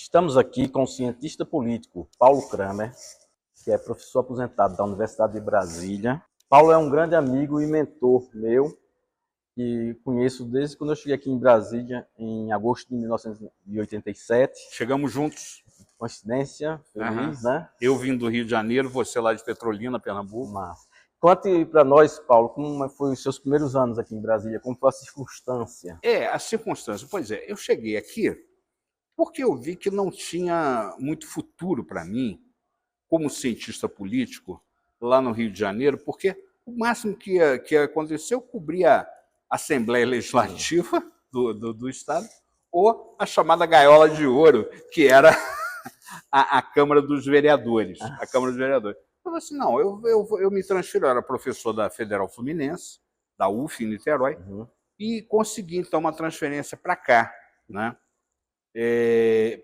Estamos aqui com o cientista político Paulo Kramer, que é professor aposentado da Universidade de Brasília. Paulo é um grande amigo e mentor meu, que conheço desde quando eu cheguei aqui em Brasília, em agosto de 1987. Chegamos juntos. Coincidência, feliz, né? Eu vim do Rio de Janeiro, você lá de Petrolina, Pernambuco. Mas conte para nós, Paulo, como foram os seus primeiros anos aqui em Brasília, como foi a circunstância? A circunstância. Pois é, eu cheguei aqui porque eu vi que não tinha muito futuro para mim, como cientista político, lá no Rio de Janeiro, porque o máximo que ia acontecer, eu cobria a Assembleia Legislativa do Estado, ou a chamada gaiola de ouro, que era a Câmara dos Vereadores. A Câmara dos Vereadores. Eu falei assim, não, eu me transfiro, eu era professor da Federal Fluminense, da UF em Niterói, e consegui, então, uma transferência para cá, né,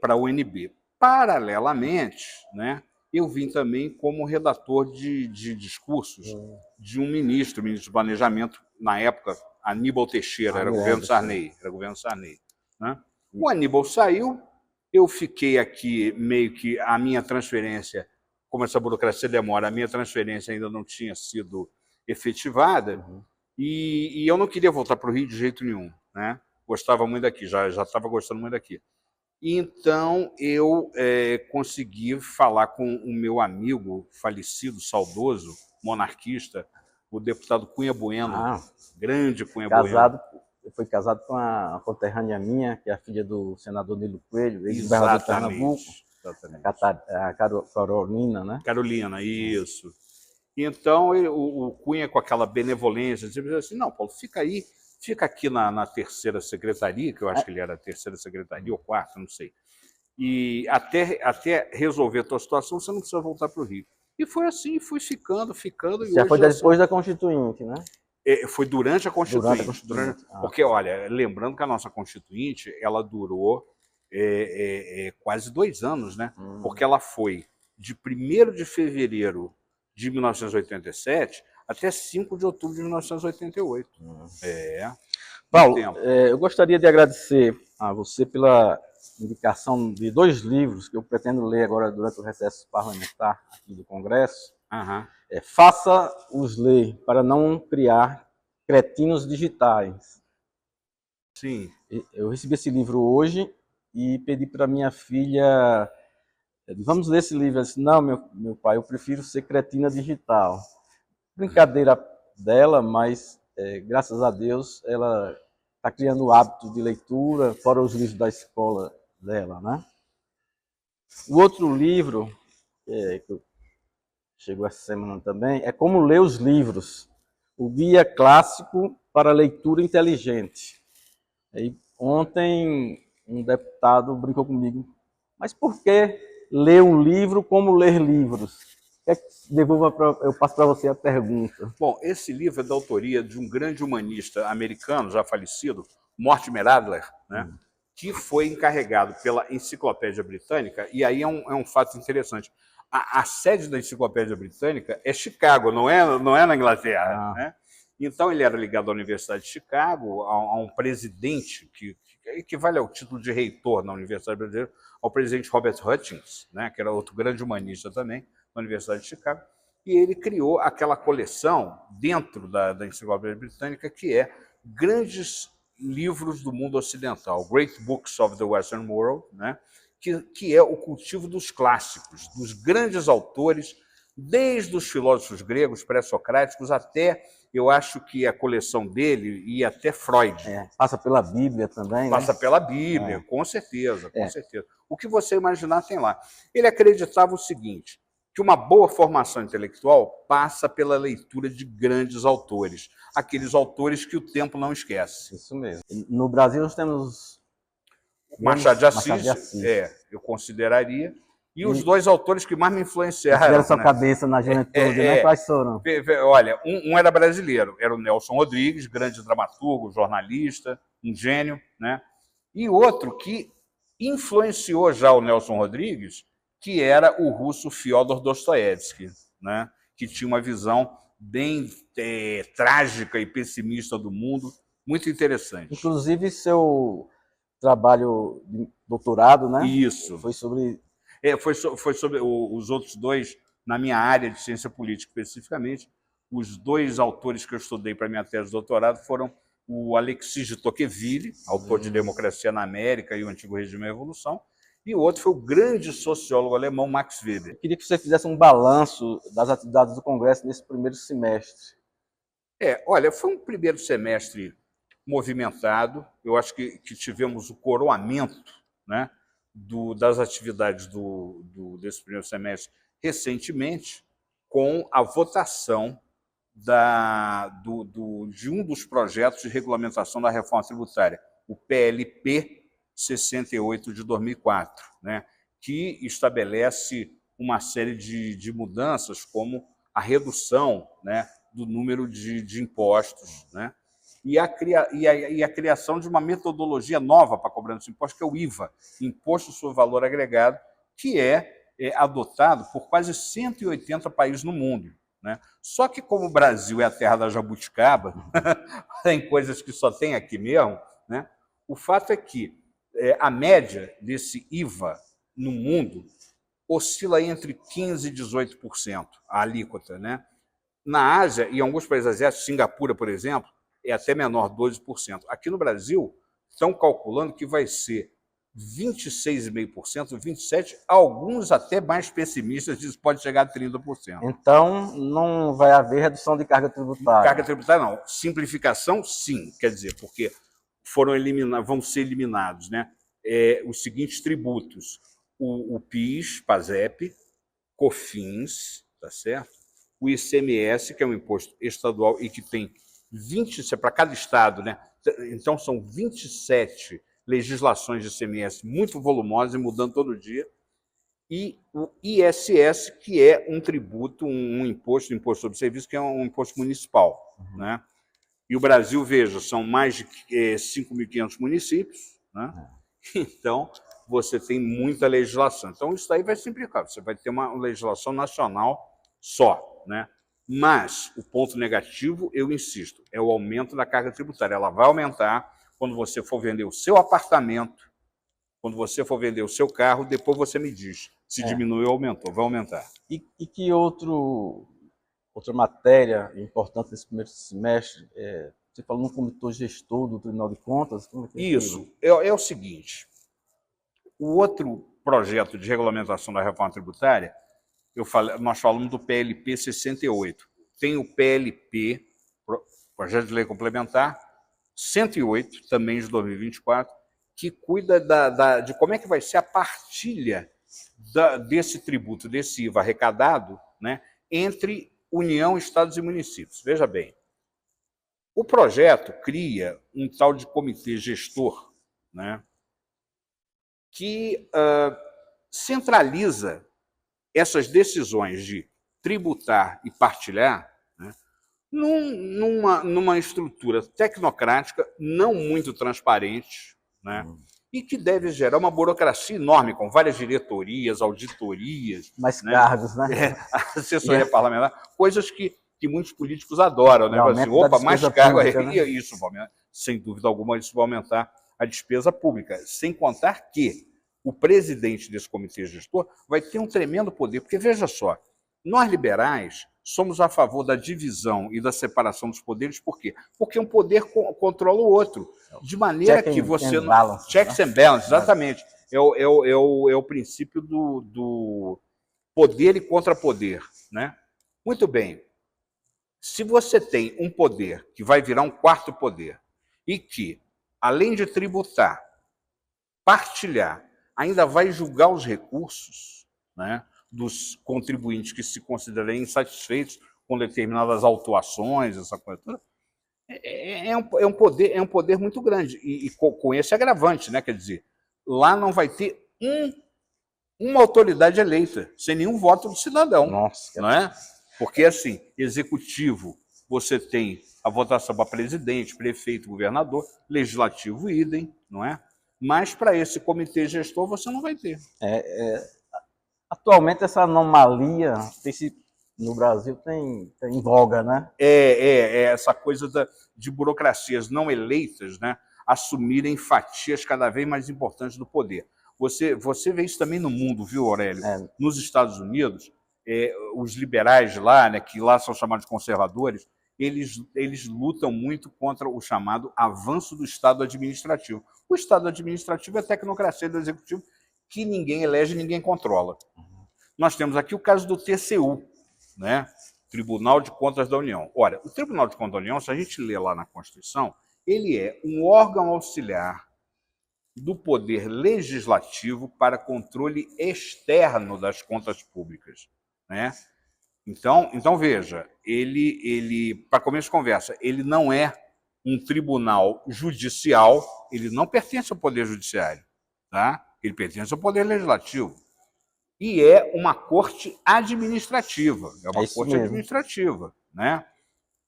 para a UNB. Paralelamente, né, eu vim também como redator de discursos de um ministro do Planejamento, na época, Aníbal Teixeira, era governo Sarney. Né? O Aníbal saiu, eu fiquei aqui meio que a minha transferência, como essa burocracia demora, a minha transferência ainda não tinha sido efetivada, e eu não queria voltar para o Rio de jeito nenhum, né? Gostava muito daqui, já estava gostando muito daqui. Então, eu consegui falar com o meu amigo falecido, saudoso, monarquista, o deputado Cunha Bueno, grande Cunha Bueno. Foi casado com a conterrânea minha, que é a filha do senador Nilo Coelho, ex-governador de Pernambuco, a Carolina, né? Carolina, isso. Então, o Cunha, com aquela benevolência, dizia assim, não, Paulo, fica aí, fica aqui na terceira secretaria, que eu acho que ele era a terceira secretaria ou quarta, não sei. E até resolver a tua situação, você não precisa voltar para o Rio. E foi assim, fui ficando. Já hoje foi depois da Constituinte, né? Foi durante a Constituinte. Porque, olha, lembrando que a nossa Constituinte, ela durou quase 2 anos, né? Porque ela foi de 1º de fevereiro de 1987 até 5 de outubro de 1988. Paulo, eu gostaria de agradecer a você pela indicação de 2 livros que eu pretendo ler agora durante o recesso parlamentar aqui do Congresso. Faça-os ler para não criar cretinos digitais. Sim. Eu recebi esse livro hoje e pedi para minha filha, vamos ler esse livro. Ela disse, não, meu pai, eu prefiro ser cretina digital. Brincadeira dela, mas graças a Deus ela está criando o hábito de leitura, fora os livros da escola dela, né? O outro livro, que chegou essa semana também, é Como Ler os Livros, o Guia Clássico para Leitura Inteligente. Aí, ontem um deputado brincou comigo, mas por que ler um livro como ler livros? Eu passo para você a pergunta. Bom, esse livro é da autoria de um grande humanista americano, já falecido, Mortimer Adler, né? Que foi encarregado pela Enciclopédia Britânica, e aí é um fato interessante. A sede da Enciclopédia Britânica é Chicago, não é na Inglaterra, né? Então, ele era ligado à Universidade de Chicago, a um presidente que equivale ao título de reitor na Universidade Brasileira, ao presidente Robert Hutchins, né, que era outro grande humanista também, na Universidade de Chicago, e ele criou aquela coleção dentro da Enciclopédia Britânica, que é grandes livros do mundo ocidental, Great Books of the Western World, né, que é o cultivo dos clássicos, dos grandes autores, desde os filósofos gregos pré-socráticos até, eu acho que a coleção dele ia até Freud. Passa pela Bíblia também, Passa pela Bíblia, com certeza, com certeza. O que você imaginar tem lá. Ele acreditava o seguinte, que uma boa formação intelectual passa pela leitura de grandes autores, aqueles autores que o tempo não esquece. Isso mesmo. No Brasil nós temos Machado de Assis, eu consideraria, e os 2 autores que mais me influenciaram. Tiveram sua cabeça na juventude, né? Quais foram? Olha, um era brasileiro, era o Nelson Rodrigues, grande dramaturgo, jornalista, um gênio, né? E outro que influenciou já o Nelson Rodrigues, que era o russo Fyodor Dostoiévski, né? Que tinha uma visão bem trágica e pessimista do mundo, muito interessante. Inclusive, seu trabalho de doutorado, né? Isso. Foi sobre... Foi sobre os outros dois, na minha área de ciência política especificamente, os dois autores que eu estudei para minha tese de doutorado foram o Alexis de Tocqueville, autor de Democracia na América e o Antigo Regime e a Revolução, e o outro foi o grande sociólogo alemão Max Weber. Eu queria que você fizesse um balanço das atividades do Congresso nesse primeiro semestre. Olha, foi um primeiro semestre movimentado. Eu acho que tivemos o coroamento, né, das atividades desse primeiro semestre recentemente, com a votação de um dos projetos de regulamentação da reforma tributária, o PLP 68 de 2004, né, que estabelece uma série de mudanças, como a redução, né, do número de impostos, né, e a criação de uma metodologia nova para a cobrança de impostos, que é o IVA, Imposto sobre Valor Agregado, que é adotado por quase 180 países no mundo, né? Só que, como o Brasil é a terra da jabuticaba, tem coisas que só tem aqui mesmo, né? O fato é que a média desse IVA no mundo oscila entre 15% e 18%, a alíquota, né? Na Ásia e em alguns países asiáticos, Singapura, por exemplo, é até menor, 12%. Aqui no Brasil, estão calculando que vai ser 26,5%, 27%, alguns até mais pessimistas dizem que pode chegar a 30%. Então, não vai haver redução de carga tributária? Carga tributária não. Simplificação, sim. Quer dizer, porque vão ser eliminados, né, os seguintes tributos: o PIS, PASEP, COFINS, tá certo? O ICMS, que é um imposto estadual e que tem 20, isso é para cada estado, né? Então, são 27 legislações de ICMS muito volumosas e mudando todo dia. E o ISS, que é um tributo, um imposto sobre serviço, que é um imposto municipal, né? E o Brasil, veja, são mais de 5.500 municípios, né? Então, você tem muita legislação. Então, isso aí vai simplificar. Você vai ter uma legislação nacional só, né? Mas o ponto negativo, eu insisto, é o aumento da carga tributária. Ela vai aumentar quando você for vender o seu apartamento, quando você for vender o seu carro, depois você me diz se diminuiu ou aumentou. Vai aumentar. E que outra matéria importante nesse primeiro semestre? Você falou no comitê gestor do Tribunal de Contas? Como é que Isso. É o seguinte, o outro projeto de regulamentação da reforma tributária, nós falamos do PLP 68. Tem o PLP, Projeto de Lei Complementar, 108, também de 2024, que cuida de como é que vai ser a partilha desse tributo, desse IVA arrecadado, né, entre União, Estados e municípios. Veja bem, o projeto cria um tal de comitê gestor, né, que centraliza essas decisões de tributar e partilhar, né, numa estrutura tecnocrática, não muito transparente, né, e que deve gerar uma burocracia enorme, com várias diretorias, auditorias. Mais, né, cargos, né? Assessoria parlamentar, coisas que muitos políticos adoram, né? Assim, opa, mais cargo aí, né? Isso, sem dúvida alguma, isso vai aumentar a despesa pública. Sem contar que o presidente desse comitê gestor vai ter um tremendo poder, porque, veja só, nós liberais somos a favor da divisão e da separação dos poderes, por quê? Porque um poder controla o outro, de maneira que você... Checks and balances, exatamente. É o princípio do poder e contrapoder, né? Muito bem. Se você tem um poder que vai virar um quarto poder e que, além de tributar, partilhar, ainda vai julgar os recursos, né, dos contribuintes que se considerarem insatisfeitos com determinadas autuações, essa coisa toda, é um poder muito grande. E com esse agravante, né? Quer dizer, lá não vai ter uma autoridade eleita, sem nenhum voto do cidadão. Nossa, não é? Porque, assim, executivo, você tem a votação para presidente, prefeito, governador, legislativo, idem, não é? Mas para esse comitê gestor você não vai ter. Atualmente essa anomalia no Brasil tem em voga, né? Essa coisa de burocracias não eleitas, né? assumirem fatias cada vez mais importantes do poder. Você vê isso também no mundo, viu, Aurélio? Nos Estados Unidos, os liberais lá, né, que lá são chamados de conservadores, eles lutam muito contra o chamado avanço do Estado administrativo. O Estado administrativo é a tecnocracia do executivo que ninguém elege, ninguém controla. Nós temos aqui o caso do TCU, né? Tribunal de Contas da União. Olha, o Tribunal de Contas da União, se a gente lê lá na Constituição, ele é um órgão auxiliar do poder legislativo para controle externo das contas públicas, né? Então veja, ele para começo de conversa, ele não é um tribunal judicial, ele não pertence ao poder judiciário, tá? Ele pertence ao poder legislativo. E é uma corte administrativa, administrativa, né?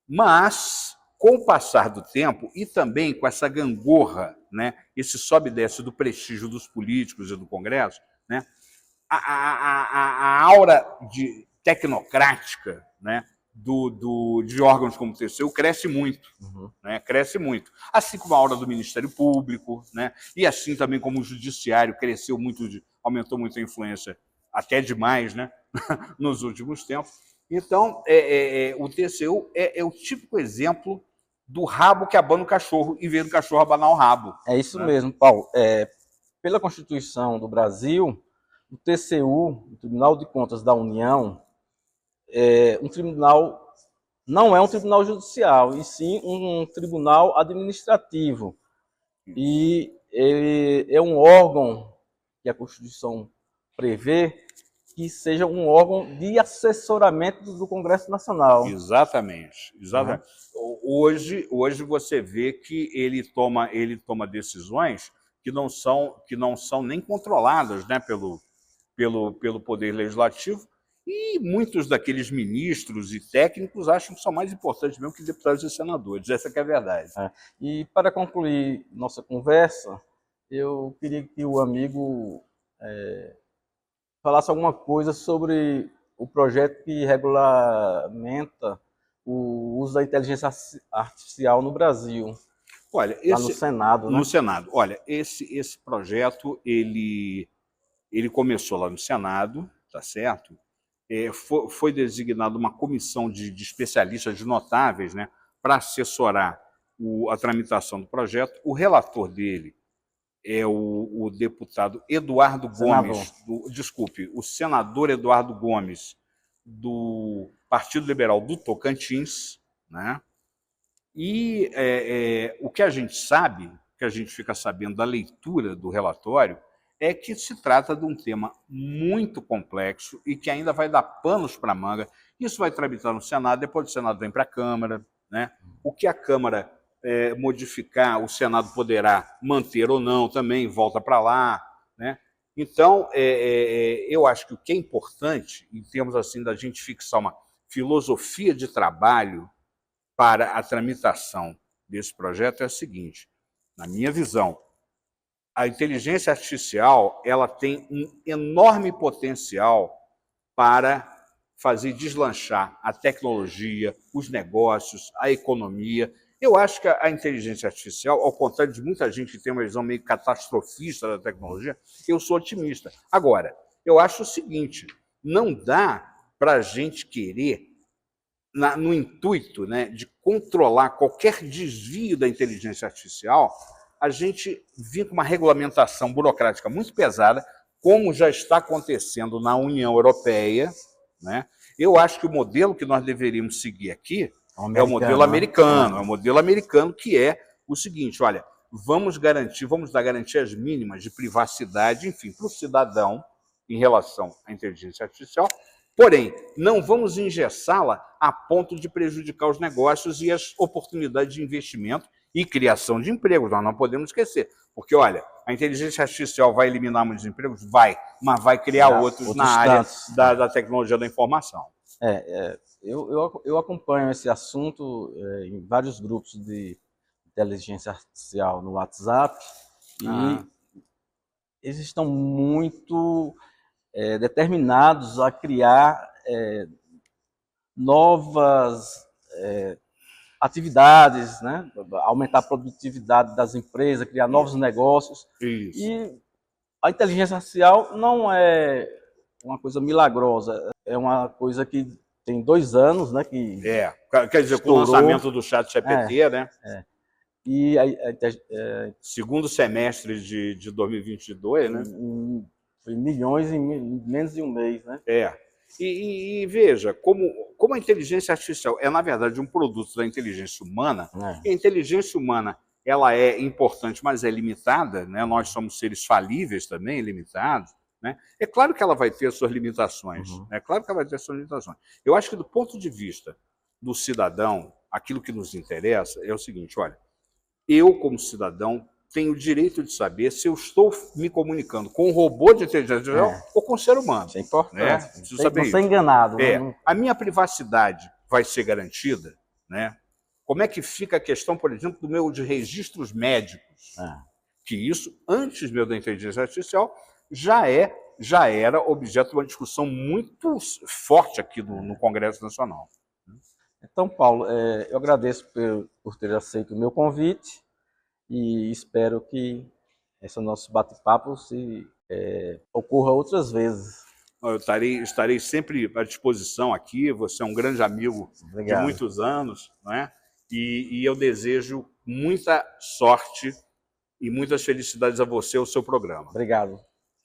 Mas, com o passar do tempo e também com essa gangorra, né, esse sobe e desce do prestígio dos políticos e do Congresso, né, a aura tecnocrática, né, de órgãos como o TCU cresce muito, né, cresce muito. Assim como a aura do Ministério Público, né, e assim também como o Judiciário cresceu muito, aumentou muito a influência, até demais, né, nos últimos tempos. Então, o TCU é o típico exemplo do rabo que abana o cachorro e vê o cachorro abanar o rabo. É isso, né, mesmo, Paulo. Pela Constituição do Brasil, o TCU, o Tribunal de Contas da União, não é um tribunal judicial, e sim um tribunal administrativo. E ele é um órgão que a Constituição prevê que seja um órgão de assessoramento do Congresso Nacional. Exatamente. Hoje você vê que ele toma decisões que não são nem controladas, né, pelo Poder Legislativo, e muitos daqueles ministros e técnicos acham que são mais importantes mesmo que deputados e senadores. Essa que é a verdade. E para concluir nossa conversa, eu queria que o amigo falasse alguma coisa sobre o projeto que regulamenta o uso da inteligência artificial no Brasil. Olha, no Senado, né? No Senado. Olha, esse projeto ele começou lá no Senado, tá certo? Foi designada uma comissão de especialistas, de notáveis, né, para assessorar a tramitação do projeto. O relator dele é o deputado Eduardo Gomes, o senador Eduardo Gomes, do Partido Liberal do Tocantins, né? E o que a gente sabe, que a gente fica sabendo da leitura do relatório, é que se trata de um tema muito complexo e que ainda vai dar panos para a manga. Isso vai tramitar no Senado, depois do Senado vem para a Câmara, né? O que a Câmara modificar, o Senado poderá manter ou não também, volta para lá, né? Então, eu acho que o que é importante, em termos assim da gente fixar uma filosofia de trabalho para a tramitação desse projeto é a seguinte: na minha visão, a inteligência artificial ela tem um enorme potencial para fazer deslanchar a tecnologia, os negócios, a economia. Eu acho que a inteligência artificial, ao contrário de muita gente que tem uma visão meio catastrofista da tecnologia, eu sou otimista. Agora, eu acho o seguinte: não dá para a gente querer, no intuito, né, de controlar qualquer desvio da inteligência artificial, a gente vir com uma regulamentação burocrática muito pesada, como já está acontecendo na União Europeia, né? Eu acho que o modelo que nós deveríamos seguir aqui é o modelo americano. É o modelo americano, que é o seguinte: olha, vamos dar garantias mínimas de privacidade, enfim, para o cidadão em relação à inteligência artificial, porém, não vamos engessá-la a ponto de prejudicar os negócios e as oportunidades de investimento e criação de empregos. Nós não podemos esquecer, porque, olha, a inteligência artificial vai eliminar muitos empregos? Vai, mas vai criar outros na área da tecnologia da informação. Eu acompanho esse assunto em vários grupos de inteligência artificial no WhatsApp, e eles estão muito determinados a criar novas atividades, né? Aumentar a produtividade das empresas, criar novos negócios. Isso. E a inteligência artificial não é uma coisa milagrosa, é uma coisa que tem 2 anos, né? Que Quer dizer, com o lançamento do ChatGPT, né? E Segundo semestre de 2022, né? Foi milhões em menos de um mês, né? E veja, como a inteligência artificial é, na verdade, um produto da inteligência humana, e a inteligência humana ela é importante, mas é limitada, né? Nós somos seres falíveis também, limitados. Né? É claro que ela vai ter suas limitações. É claro que ela vai ter suas limitações. Eu acho que, do ponto de vista do cidadão, aquilo que nos interessa é o seguinte, olha, eu, como cidadão, tenho o direito de saber se eu estou me comunicando com um robô de inteligência artificial ou com um ser humano. Isso é importante. Né? Preciso saber não ser enganado. A minha privacidade vai ser garantida? Né? Como é que fica a questão, por exemplo, de registros médicos? Que isso, antes mesmo da inteligência artificial, já era objeto de uma discussão muito forte aqui no Congresso Nacional. Então, Paulo, eu agradeço por ter aceito o meu convite e espero que esse nosso bate-papo ocorra outras vezes. Eu estarei sempre à disposição aqui, você é um grande amigo de muitos anos, não é? E eu desejo muita sorte e muitas felicidades a você e ao seu programa. Obrigado.